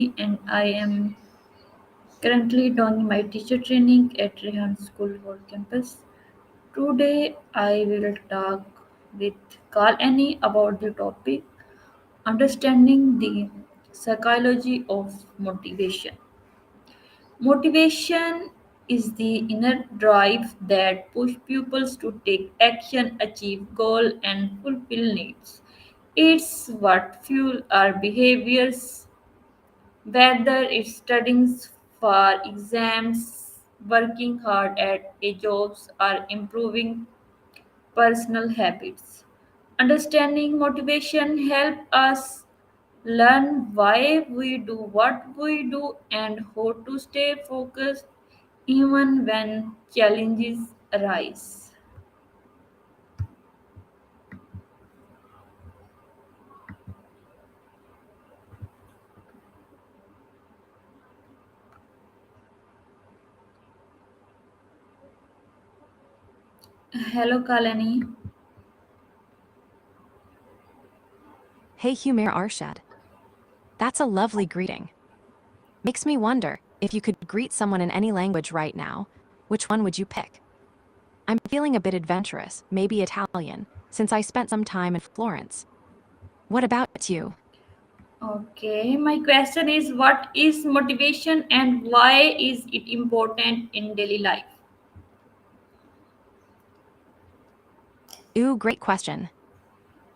And I am currently doing my teacher training at Rehan School Hall campus. Today I will talk with Carl Annie about the topic understanding the psychology of motivation. Motivation is the inner drive that pushes people to take action, achieve goals, and fulfill needs. It's what fuels our behaviors, whether it's studying for exams, working hard at a job, or improving personal habits. Understanding motivation help us learn why we do what we do and how to stay focused even when challenges arise. Hello, Kalani. Hey Humair Arshad. That's a lovely greeting. Makes me wonder, if you could greet someone in any language right now, which one would you pick? I'm feeling a bit adventurous, maybe Italian, since I spent some time in Florence. What about you? Okay, my question is what is motivation and why is it important in daily life? Ooh, great question.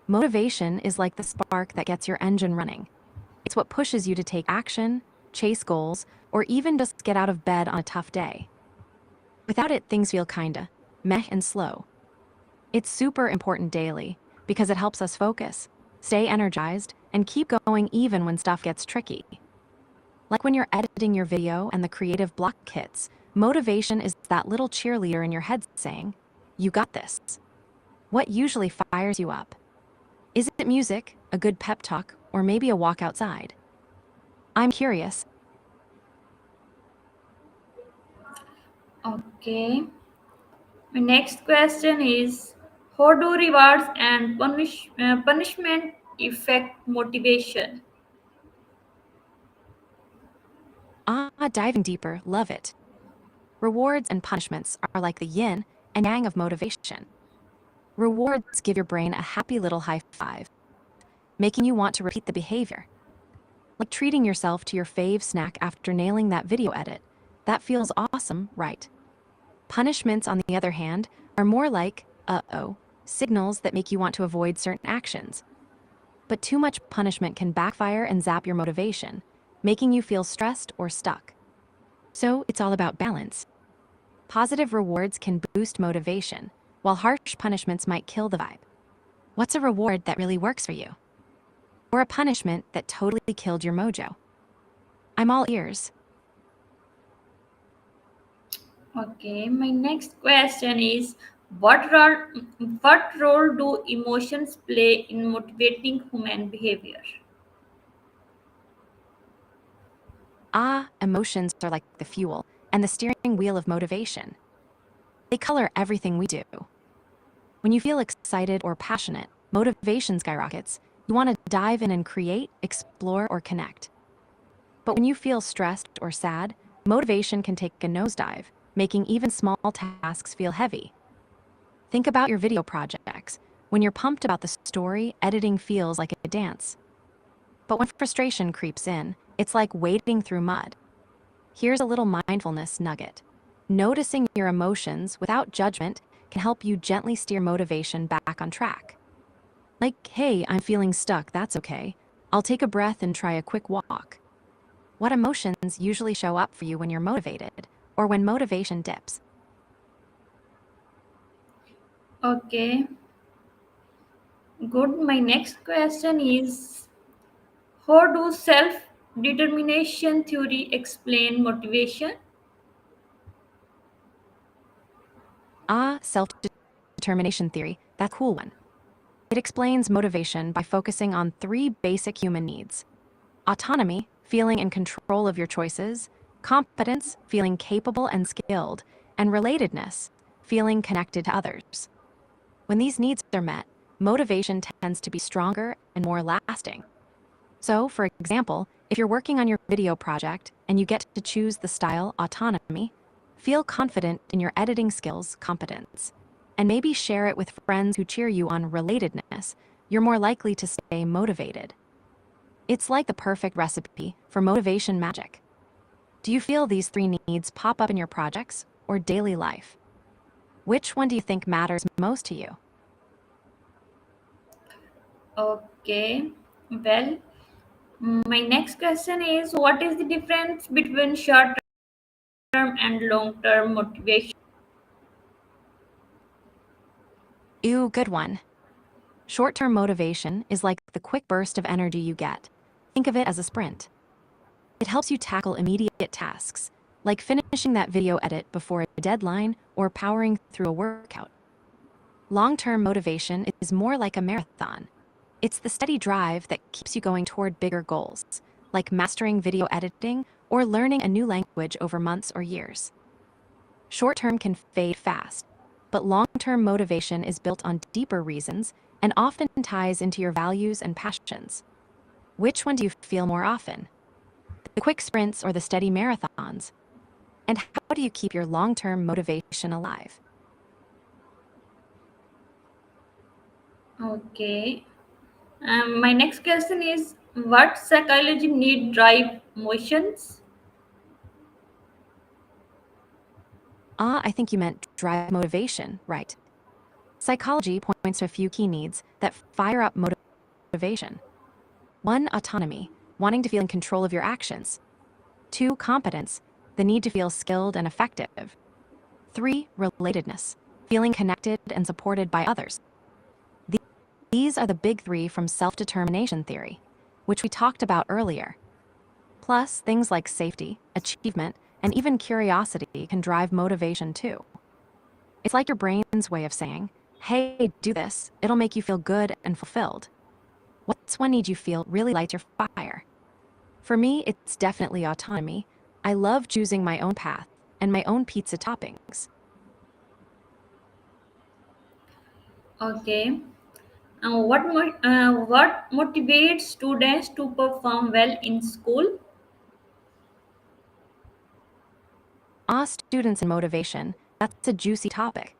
Motivation is like the spark that gets your engine running. It's what pushes you to take action, chase goals, or even just get out of bed on a tough day. Without it, things feel kinda meh and slow. It's super important daily because it helps us focus, stay energized, and keep going even when stuff gets tricky. Like when you're editing your video and the creative block hits, motivation is that little cheerleader in your head saying, "You got this." What usually fires you up? Is it music, a good pep talk, or maybe a walk outside? I'm curious. Okay, my next question is how do rewards and punishment affect motivation? Diving deeper, love it. Rewards and punishments are like the yin and yang of motivation. Rewards give your brain a happy little high five, making you want to repeat the behavior. Like treating yourself to your fave snack after nailing that video edit. That feels awesome, right? Punishments, on the other hand, are more like, uh-oh, signals that make you want to avoid certain actions. But too much punishment can backfire and zap your motivation, making you feel stressed or stuck. So it's all about balance. Positive rewards can boost motivation, while harsh punishments might kill the vibe. What's a reward that really works for you? Or a punishment that totally killed your mojo? I'm all ears. Okay, my next question is what role do emotions play in motivating human behavior? Emotions are like the fuel and the steering wheel of motivation. They color everything we do. When you feel excited or passionate, motivation skyrockets. You want to dive in and create, explore, or connect. But when you feel stressed or sad, motivation can take a nosedive, making even small tasks feel heavy. Think about your video projects. When you're pumped about the story, editing feels like a dance. But when frustration creeps in, it's like wading through mud. Here's a little mindfulness nugget. Noticing your emotions without judgment can help you gently steer motivation back on track. Like, hey, I'm feeling stuck, that's okay. I'll take a breath and try a quick walk. What emotions usually show up for you when you're motivated, or when motivation dips? Okay, good. My next question is how do self determination theory explain motivation? Self determination theory, that's a cool one. It explains motivation by focusing on three basic human needs: autonomy, feeling in control of your choices; competence, feeling capable and skilled; and relatedness, feeling connected to others. When these needs are met, motivation tends to be stronger and more lasting. So, for example, If you're working on your video project and you get to choose the style autonomy, feel confident in your editing skills competence, and maybe share it with friends who cheer you on relatedness, you're more likely to stay motivated. It's like the perfect recipe for motivation magic. Do you feel these three needs pop up in your projects or daily life? Which one do you think matters most to you? Okay. Well, my next question is, what is the difference between short term and long term motivation? Ew, good one. Short-term motivation is like the quick burst of energy you get. Think of it as a sprint. It helps you tackle immediate tasks, like finishing that video edit before a deadline or powering through a workout. Long-term motivation is more like a marathon. It's the steady drive that keeps you going toward bigger goals, like mastering video editing or learning a new language over months or years. Short-term can fade fast, but long-term motivation is built on deeper reasons and often ties into your values and passions. Which one do you feel more often? The quick sprints or the steady marathons? And how do you keep your long-term motivation alive? Okay. My next question is, what psychology need drive motions? I think you meant drive motivation, right? Psychology points to a few key needs that fire up motivation. 1. Autonomy, wanting to feel in control of your actions. 2. Competence, the need to feel skilled and effective. 3. Relatedness, feeling connected and supported by others. These are the big three from self-determination theory, which we talked about earlier. Plus, things like safety, achievement, and even curiosity can drive motivation too. It's like your brain's way of saying, hey, do this, it'll make you feel good and fulfilled. What's one need you feel really lights your fire? For me, it's definitely autonomy. I love choosing my own path and my own pizza toppings. Okay. What motivates students to perform well in school? Students and motivation, that's a juicy topic.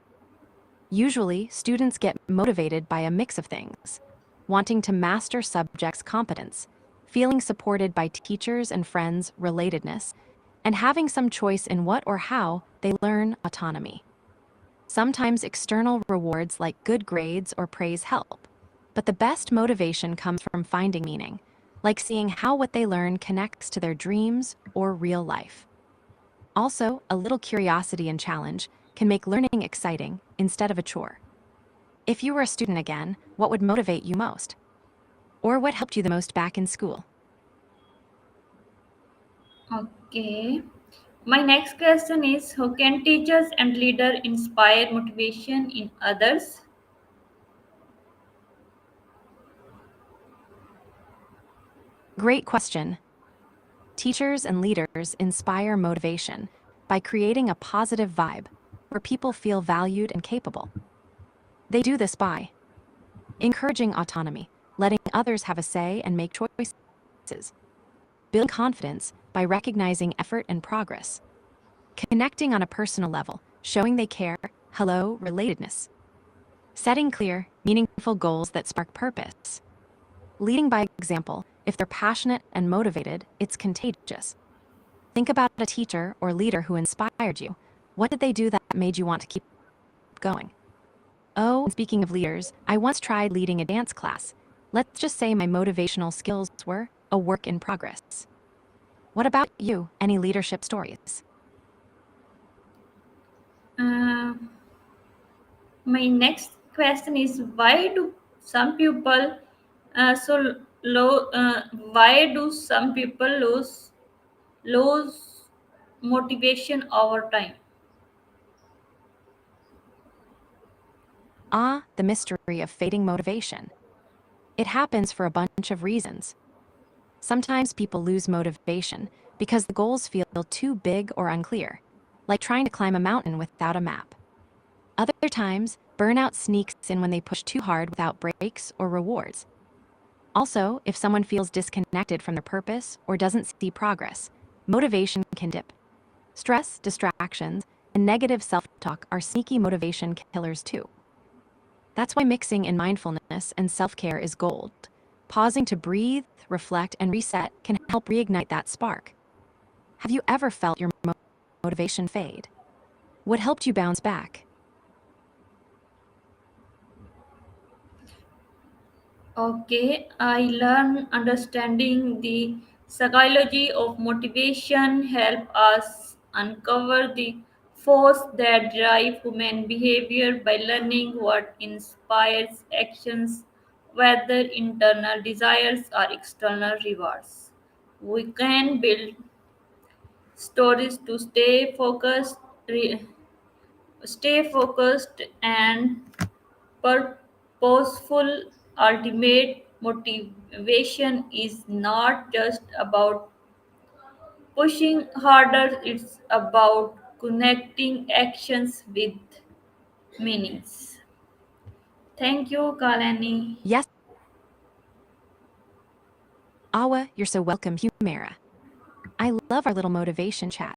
Usually, students get motivated by a mix of things: wanting to master subjects' competence, feeling supported by teachers and friends' relatedness, and having some choice in what or how they learn autonomy. Sometimes external rewards like good grades or praise help, but the best motivation comes from finding meaning, like seeing how what they learn connects to their dreams or real life. Also, a little curiosity and challenge can make learning exciting instead of a chore. If you were a student again, what would motivate you most? Or what helped you the most back in school? Okay. My next question is, how can teachers and leaders inspire motivation in others? Great question. Teachers and leaders inspire motivation by creating a positive vibe where people feel valued and capable. They do this by encouraging autonomy, letting others have a say and make choices, building confidence by recognizing effort and progress, connecting on a personal level, showing they care, hello, relatedness, setting clear, meaningful goals that spark purpose, leading by example. If they're passionate and motivated, it's contagious. Think about a teacher or leader who inspired you. What did they do that made you want to keep going? Oh, and speaking of leaders, I once tried leading a dance class. Let's just say my motivational skills were a work in progress. What about you? Any leadership stories? Uh, my next question is, why do some people so low? Why do some people lose motivation over time? The mystery of fading motivation. It happens for a bunch of reasons. Sometimes people lose motivation because the goals feel too big or unclear, like trying to climb a mountain without a map. Other times, burnout sneaks in when they push too hard without breaks or rewards. Also, if someone feels disconnected from their purpose or doesn't see progress, motivation can dip. Stress, distractions, and negative self talk are sneaky motivation killers too. That's why mixing in mindfulness and self care is gold. Pausing to breathe, reflect, and reset can help reignite that spark. Have you ever felt your motivation fade? What helped you bounce back? Okay, I learn understanding the psychology of motivation help us uncover the force that drive human behavior by learning what inspires actions, whether internal desires or external rewards. We can build stories to stay focused and purposeful. Ultimate motivation is not just about pushing harder, it's about connecting actions with meanings. Thank you, Kalani. Yes, Awa, you're so welcome, Humera. I love our little motivation chat.